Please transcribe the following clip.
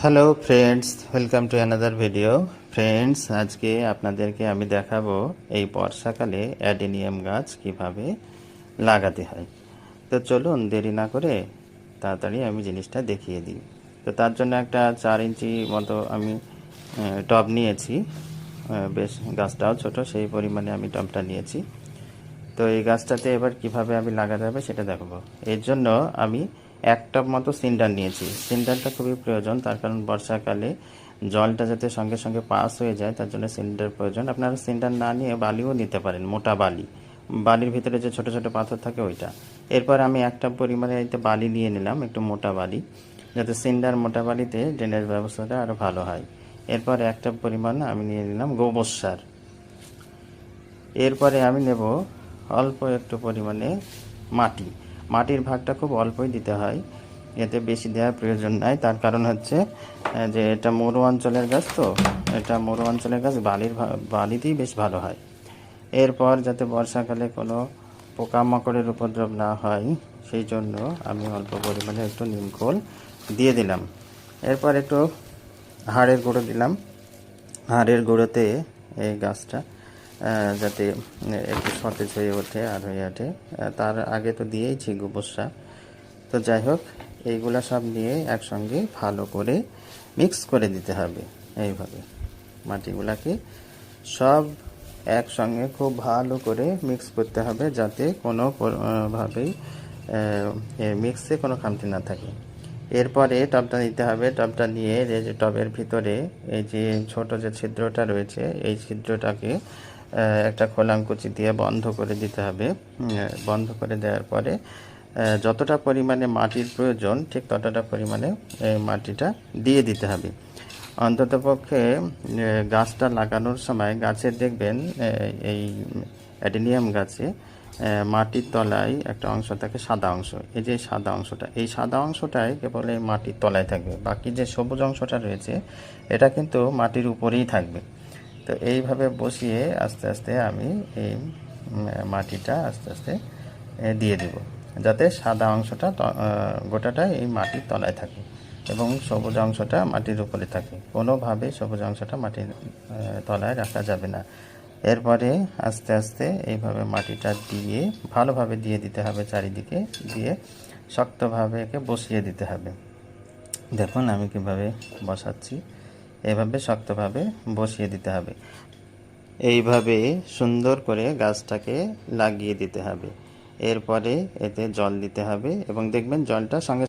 Hello friends, welcome to another video. Friends, আজকে আপনাদেরকে আমি দেখাবো এই বর্ষাকালে অ্যাডেনিয়াম গাছ কিভাবে লাগাতে হয়। তো চলুন দেরি না করে তাড়াতাড়ি আমি জিনিসটা দেখিয়ে দিই। তো তার জন্য একটা 4 ইঞ্চি মতো আমি টব নিয়েছি। বেশ গাছটাও ছোট, সেই পরিমাণে আমি টবটা নিয়েছি। তো এই গাছটাতে এবার কিভাবে আমি লাগাতে হবে সেটা দেখাবো। এর জন্য আমি এক টব মতো সিন্ডার নিয়েছি। সিন্ডারটা খুবই প্রয়োজন, তার কারণ বর্ষাকালে জলটা যাতে সঙ্গে সঙ্গে পাস হয়ে যায়, তার জন্য সিন্ডার প্রয়োজন। আপনারা সিন্ডার না নিয়ে বালিও নিতে পারেন, মোটা বালি, বালির ভিতরে যে ছোট ছোট পাথর থাকে ওইটা। এরপর আমি একটা পরিমাণে বালি নিয়ে নিলাম, একটু মোটা বালি, যাতে সিন্ডার মোটা বালিতে ড্রেনেজ ব্যবস্থাটা আরও ভালো হয়। এরপর একটা পরিমাণ আমি নিয়ে নিলাম গোবর সার। এরপরে আমি নেব অল্প একটু পরিমাণে মাটি। মাটির ভাগটা খুব অল্পই দিতে হয়, এতে বেশি দেওয়ার প্রয়োজন নাই। তার কারণ হচ্ছে যে এটা মরু অঞ্চলের গাছ, তো এটা মরু অঞ্চলের গাছ বালিতেই বেশ ভালো হয়। এরপর যাতে বর্ষাকালে কোনো পোকামাকড়ের উপদ্রব না হয়, সেই জন্য আমি অল্প পরিমাণে একটু নিমখোল দিয়ে দিলাম। এরপর একটু হাড়ের গুঁড়ো দিলাম। হাড়ের গুঁড়োতে এই গাছটা যাতে একটু সতেজ হয়ে ওঠে আর হয়ে ওঠে। তার আগে তো দিয়েইছি গোবর সার। তো যাই হোক, এইগুলা সব নিয়ে একসঙ্গে ভালো করে মিক্স করে দিতে হবে। এইভাবে মাটিগুলাকে সব একসঙ্গে খুব ভালো করে মিক্স করতে হবে, যাতে কোনো ভাবেই মিক্সে কোনো খামতি না থাকে। এরপরে টবটা নিতে হবে। টবটা নিয়ে এই যে টবের ভিতরে এই যে ছোট যে ছিদ্রটা রয়েছে, এই ছিদ্রটাকে একটা খোলামকুচি দিয়ে বন্ধ করে দিতে হবে। বন্ধ করে দেওয়ার পরে যতটা পরিমাণে মাটির প্রয়োজন ঠিক ততটা পরিমাণে মাটিটা দিয়ে দিতে হবে। অন্ততপক্ষে গাছটা লাগানোর সময় গাছের দেখবেন এই অ্যাডেনিয়াম গাছে মাটির তলায় একটা অংশ থাকে, সাদা অংশ। এই যে সাদা অংশটা, এই সাদা অংশটাই কেবল এই মাটির তলায় থাকবে, বাকি যে সবুজ অংশটা রয়েছে এটা কিন্তু মাটির উপরেই থাকবে। তো এইভাবে বসিয়ে আস্তে আস্তে আমি এই মাটিটা আস্তে আস্তে দিয়ে দেব, যাতে সাদা অংশটা গোটাটা এই মাটির তলায় থাকে এবং সবুজ অংশটা মাটির উপরে থাকে। কোনোভাবে সবুজ অংশটা মাটির তলায় রাখা যাবে না। এরপরে আস্তে আস্তে এইভাবে মাটিটা দিয়ে ভালোভাবে দিয়ে দিতে হবে, চারিদিকে দিয়ে শক্তভাবে একে বসিয়ে দিতে হবে। দেখুন আমি কিভাবে বসাচ্ছি, এভাবে শক্তভাবে বসিয়ে দিতে হবে। এইভাবে সুন্দর করে গাছটাকে লাগিয়ে দিতে হবে। এরপরে এতে জল দিতে হবে এবং দেখবেন জলটা সঙ্গে